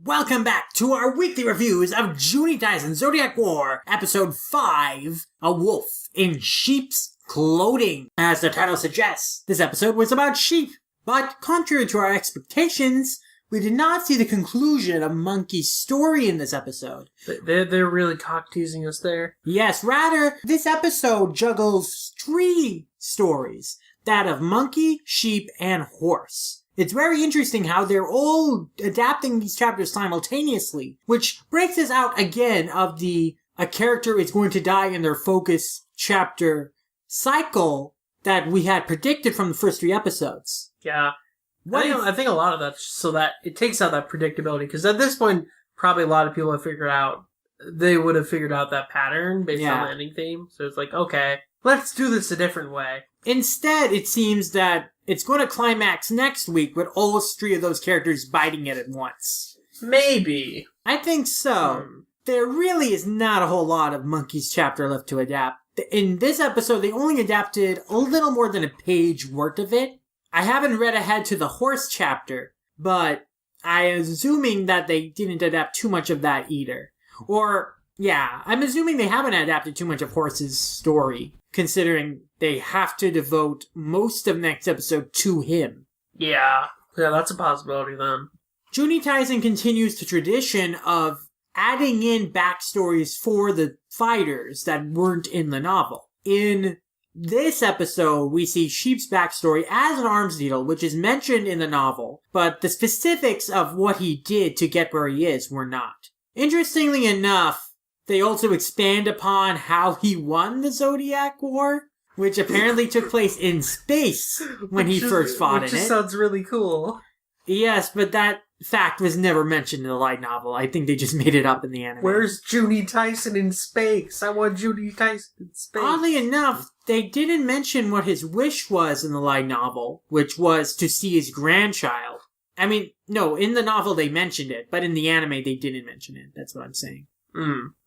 Welcome back to our weekly reviews of Juni Taisen Zodiac War, Episode 5, A Wolf in Sheep's Clothing. As the title suggests, this episode was about sheep, but contrary to our expectations, we did not see the conclusion of Monkey's story in this episode. They're really cock-teasing us there. Yes, rather, this episode juggles three stories, that of monkey, sheep, and horse. It's very interesting how they're all adapting these chapters simultaneously, which breaks us out again of a character is going to die in their focus chapter cycle that we had predicted from the first three episodes. Yeah. I think a lot of that's just so that it takes out that predictability, because at this point, probably a lot of people would have figured out that pattern based on the ending theme. So it's like, okay, let's do this a different way. Instead, it seems that it's going to climax next week with all three of those characters biting it at once. Maybe. I think so. There really is not a whole lot of Monkey's chapter left to adapt. In this episode, they only adapted a little more than a page worth of it. I haven't read ahead to the horse chapter, but I'm assuming that they didn't adapt too much of that either. I'm assuming they haven't adapted too much of Horse's story, considering they have to devote most of next episode to him. Yeah, that's a possibility then. Juni Taisen continues the tradition of adding in backstories for the fighters that weren't in the novel. In this episode, we see Sheep's backstory as an arms dealer, which is mentioned in the novel, but the specifics of what he did to get where he is were not. Interestingly enough, they also expand upon how he won the Zodiac War, which apparently took place in space when he first fought in it. Which just sounds really cool. Yes, but that fact was never mentioned in the light novel. I think they just made it up in the anime. Where's Juni Taisen in space? I want Juni Taisen in space. Oddly enough, they didn't mention what his wish was in the light novel, which was to see his grandchild. I mean, no, in the novel they mentioned it, but in the anime they didn't mention it. That's what I'm saying.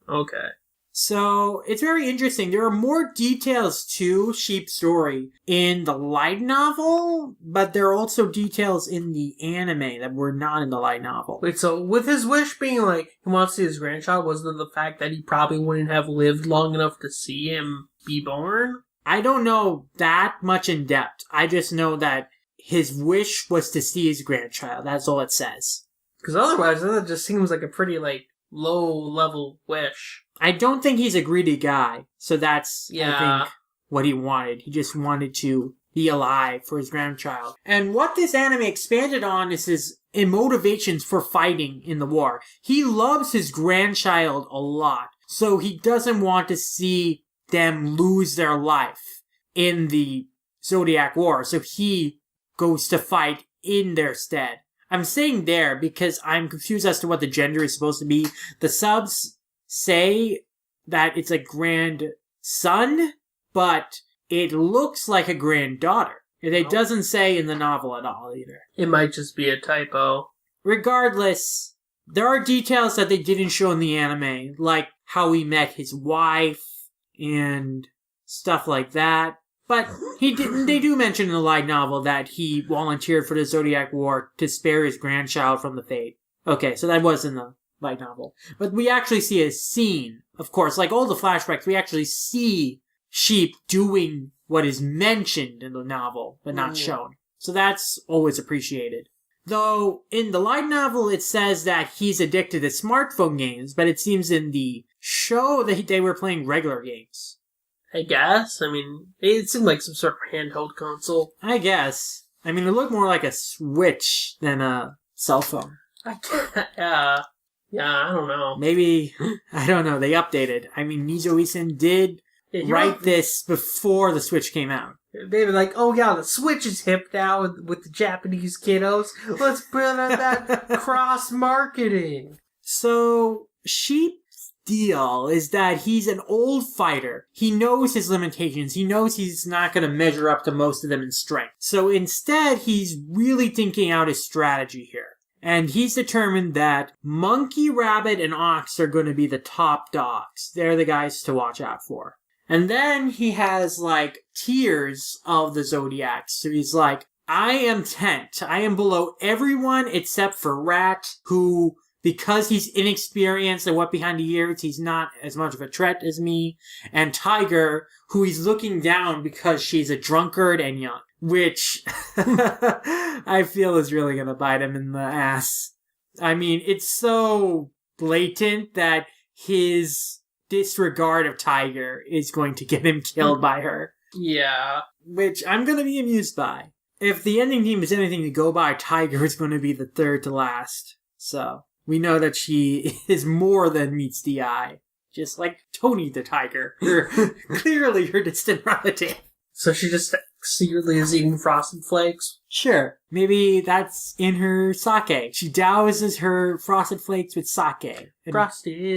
Okay. So, it's very interesting. There are more details to Sheep's story in the light novel, but there are also details in the anime that were not in the light novel. Wait, so with his wish being like, he wants to see his grandchild, wasn't it the fact that he probably wouldn't have lived long enough to see him be born? I don't know that much in depth. I just know that his wish was to see his grandchild. That's all it says. Because otherwise, then it just seems like a pretty, low-level wish. I don't think he's a greedy guy, so that's, I think, what he wanted. He just wanted to be alive for his grandchild. And what this anime expanded on is his motivations for fighting in the war. He loves his grandchild a lot, so he doesn't want to see them lose their life in the Zodiac War, so he goes to fight in their stead. I'm saying there because I'm confused as to what the gender is supposed to be. The subs say that it's a grandson, but it looks like a granddaughter. It doesn't say in the novel at all either. It might just be a typo. Regardless, there are details that they didn't show in the anime, like how he met his wife and stuff like that. But they do mention in the light novel that he volunteered for the Zodiac War to spare his grandchild from the fate. Okay, so that was in the light novel. But we actually see a scene, of course, like all the flashbacks, we actually see Sheep doing what is mentioned in the novel, but not shown. So that's always appreciated. Though, in the light novel, it says that he's addicted to smartphone games, but it seems in the show that they were playing regular games. I guess. I mean, it seemed like some sort of handheld console. I guess. I mean, it looked more like a Switch than a cell phone. Yeah, I don't know. Maybe, I don't know, they updated. I mean, Nizo Isin did write this before the Switch came out. They were like, oh yeah, the Switch is hip now with the Japanese kiddos. Let's build that cross-marketing. So, Sheep's deal is that he's an old fighter. He knows his limitations. He knows he's not going to measure up to most of them in strength. So instead, he's really thinking out his strategy here. And he's determined that Monkey, Rabbit, and Ox are going to be the top dogs. They're the guys to watch out for. And then he has, tiers of the Zodiacs. So he's like, I am 10th. I am below everyone except for Rat, who because he's inexperienced and what behind the years, he's not as much of a threat as me. And Tiger, who he's looking down because she's a drunkard and young, which I feel is really going to bite him in the ass. I mean, it's so blatant that his disregard of Tiger is going to get him killed by her. Yeah. Which I'm going to be amused by. If the ending theme is anything to go by, Tiger is going to be the third to last. So, we know that she is more than meets the eye. Just like Tony the tiger. Clearly her distant relative. So she just secretly is eating Frosted Flakes? Sure. Maybe that's in her sake. She douses her Frosted Flakes with sake. And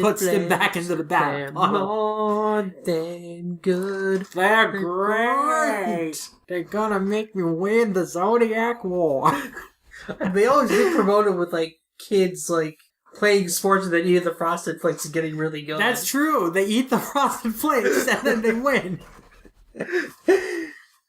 puts them back into the bag. More than good. They're great. They're gonna make me win the Zodiac War. They always get promoted with, like, kids, like, playing sports and then eating the Frosted Flakes and getting really good. That's true. They eat the Frosted Flakes and then they win.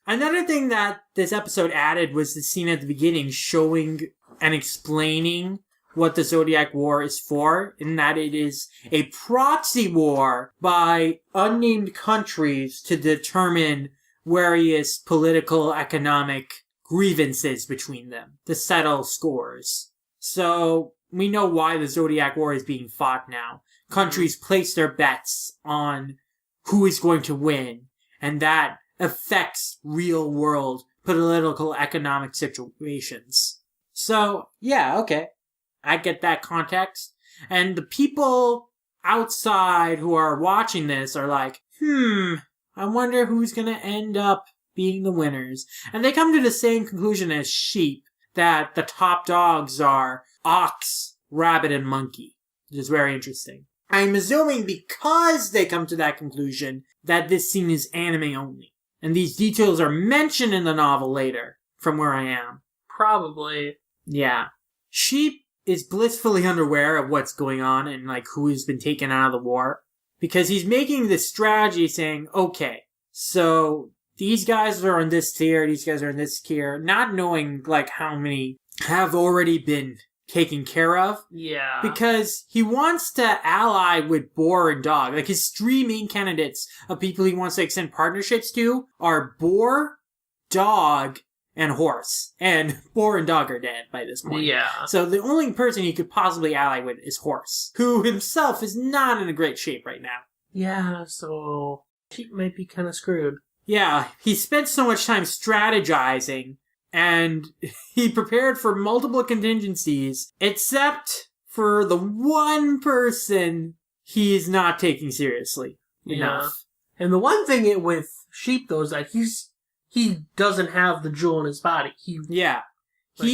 Another thing that this episode added was the scene at the beginning showing and explaining what the Zodiac War is for, in that it is a proxy war by unnamed countries to determine various political, economic grievances between them, to settle scores. So, we know why the Zodiac War is being fought now. Countries place their bets on who is going to win, and that affects real-world political, economic situations. So, yeah, okay. I get that context. And the people outside who are watching this are like, I wonder who's gonna end up being the winners. And they come to the same conclusion as sheep, that the top dogs are ox, rabbit, and monkey, which is very interesting. I'm assuming because they come to that conclusion that this scene is anime only. And these details are mentioned in the novel later, from where I am. Probably. Yeah. Sheep is blissfully unaware of what's going on and, like, who has been taken out of the war. Because he's making this strategy saying, okay, so these guys are on this tier, these guys are in this tier, not knowing, like, how many have already been taken care of. Yeah. Because he wants to ally with boar and dog. Like, his three main candidates of people he wants to extend partnerships to are boar, dog, and horse. And boar and dog are dead by this point. Yeah. So the only person he could possibly ally with is horse, who himself is not in a great shape right now. Yeah, so sheep might be kind of screwed. Yeah, he spent so much time strategizing, and he prepared for multiple contingencies, except for the one person he's not taking seriously enough. And the one thing with sheep, though, is that he doesn't have the jewel in his body. He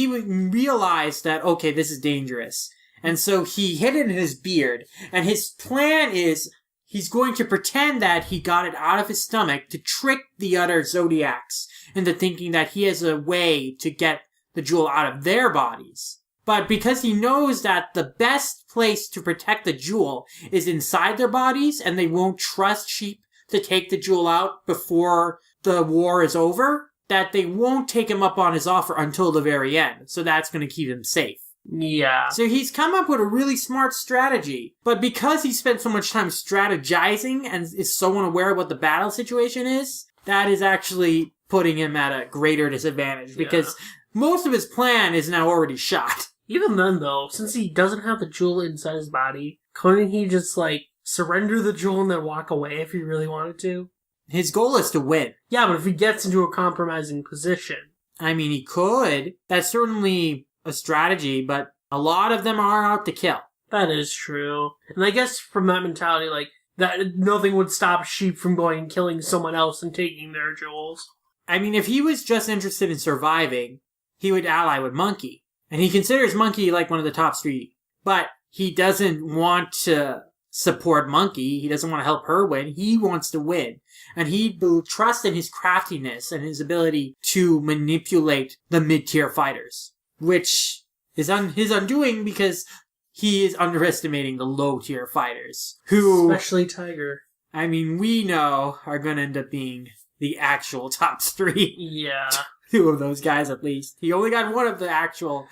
realized that, okay, this is dangerous. And so he hid it in his beard, and his plan is he's going to pretend that he got it out of his stomach to trick the other Zodiacs into thinking that he has a way to get the jewel out of their bodies. But because he knows that the best place to protect the jewel is inside their bodies, and they won't trust sheep to take the jewel out before the war is over, that they won't take him up on his offer until the very end. So that's going to keep him safe. Yeah. So he's come up with a really smart strategy. But because he spent so much time strategizing and is so unaware of what the battle situation is, that is actually putting him at a greater disadvantage. Because most of his plan is now already shot. Even then, though, since he doesn't have the jewel inside his body, couldn't he just, like, surrender the jewel and then walk away if he really wanted to? His goal is to win. Yeah, but if he gets into a compromising position. I mean, he could. That's certainly a strategy, but a lot of them are out to kill. That is true. And I guess from that mentality, like, that nothing would stop sheep from going and killing someone else and taking their jewels. I mean, if he was just interested in surviving, he would ally with Monkey. And he considers Monkey like one of the top three. But he doesn't want to support Monkey. He doesn't want to help her win. He wants to win. And he will trust in his craftiness and his ability to manipulate the mid-tier fighters. Which is his undoing because he is underestimating the low-tier fighters. Who, especially Tiger. I mean, we know are going to end up being the actual top three. Yeah. Two of those guys, at least. He only got one of the actual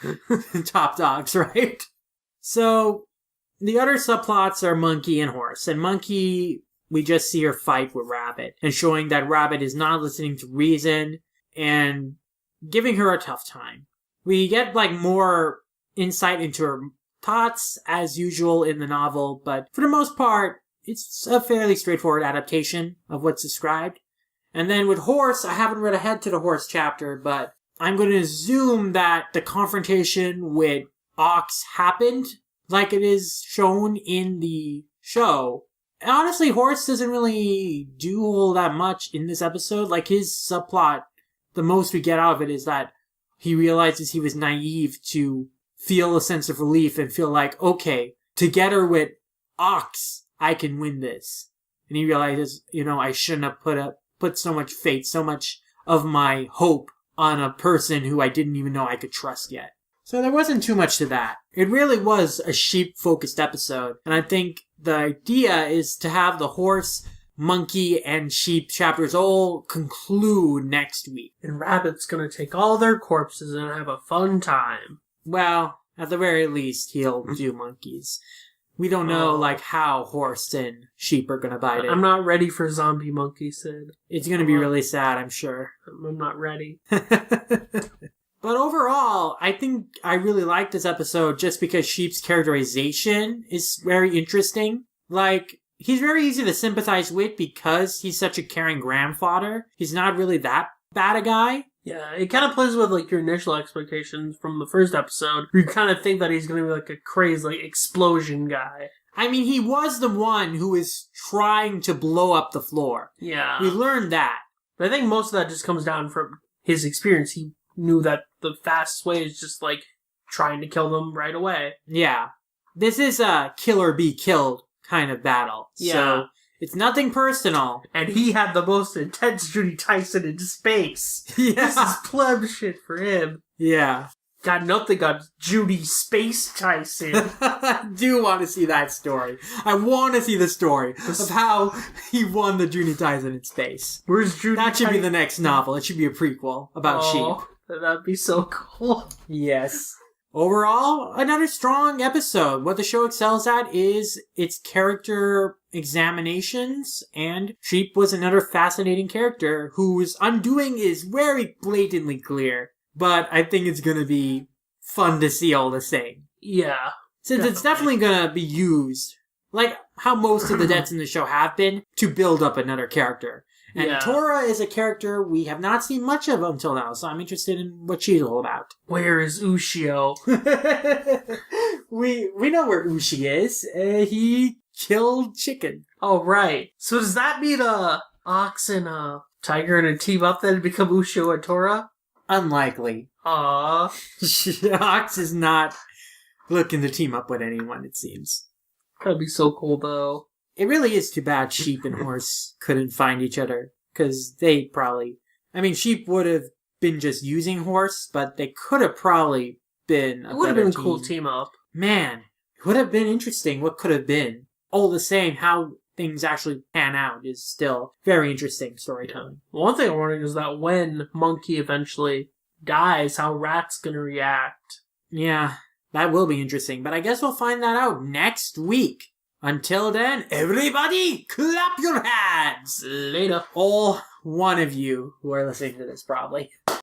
top dogs, right? So, the other subplots are Monkey and Horse. And Monkey, we just see her fight with Rabbit, and showing that Rabbit is not listening to reason, and giving her a tough time. We get, more insight into her thoughts, as usual in the novel, but for the most part, it's a fairly straightforward adaptation of what's described. And then with Horse, I haven't read ahead to the Horse chapter, but I'm going to assume that the confrontation with Ox happened like it is shown in the show. And honestly, Horse doesn't really do all that much in this episode. His subplot, the most we get out of it is that he realizes he was naive to feel a sense of relief and feel like, okay, together with Ox, I can win this. And he realizes, I shouldn't have put so much faith, so much of my hope on a person who I didn't even know I could trust yet. So there wasn't too much to that. It really was a sheep-focused episode. And I think the idea is to have the Horse, Monkey, and Sheep chapters all conclude next week. And Rabbit's gonna take all their corpses and have a fun time. Well, at the very least, he'll do monkeys. We don't know, how Horse and Sheep are gonna bite it. I'm not ready for zombie monkey, Sid. It's gonna be really sad, I'm sure. I'm not ready. But overall, I think I really like this episode just because Sheep's characterization is very interesting. He's very easy to sympathize with because he's such a caring grandfather. He's not really that bad a guy. Yeah, it kind of plays with, your initial expectations from the first episode. You kind of think that he's going to be, a crazy, explosion guy. I mean, he was the one who was trying to blow up the floor. Yeah. We learned that. But I think most of that just comes down from his experience. He knew that the fastest way is just, trying to kill them right away. Yeah. This is a kill or be killed kind of battle. Yeah. So, it's nothing personal. And he had the most intense Juni Taisen in space. Yeah. This is pleb shit for him. Yeah. Got nothing on Juni Space Tyson. I do want to see that story. I want to see the story of how he won the Juni Taisen in space. Where's Juni That should be the next novel. It should be a prequel about sheep. That'd be so cool. Yes. Overall, another strong episode. What the show excels at is its character examinations, and Sheep was another fascinating character whose undoing is very blatantly clear. But I think it's gonna be fun to see all the same. Yeah. Since it's definitely gonna be used, like how most of the deaths in the show have been, to build up another character. And Tora is a character we have not seen much of until now, so I'm interested in what she's all about. Where is Ushio? we know where Ushi is. He killed Chicken. Oh, right. So does that mean Ox and Tiger and a team up then to become Ushio and Tora? Unlikely. Aww. Ox is not looking to team up with anyone, it seems. That'd be so cool, though. It really is too bad Sheep and Horse couldn't find each other, because they probably... I mean, Sheep would have been just using Horse, but they could have probably been a better team. It would have been a cool team up. Man, it would have been interesting what could have been. All the same, how things actually pan out is still very interesting storytelling. One thing I'm wondering is that when Monkey eventually dies, how Rat's gonna react. Yeah, that will be interesting, but I guess we'll find that out next week. Until then, everybody, clap your hands! Later. All one of you who are listening to this, probably.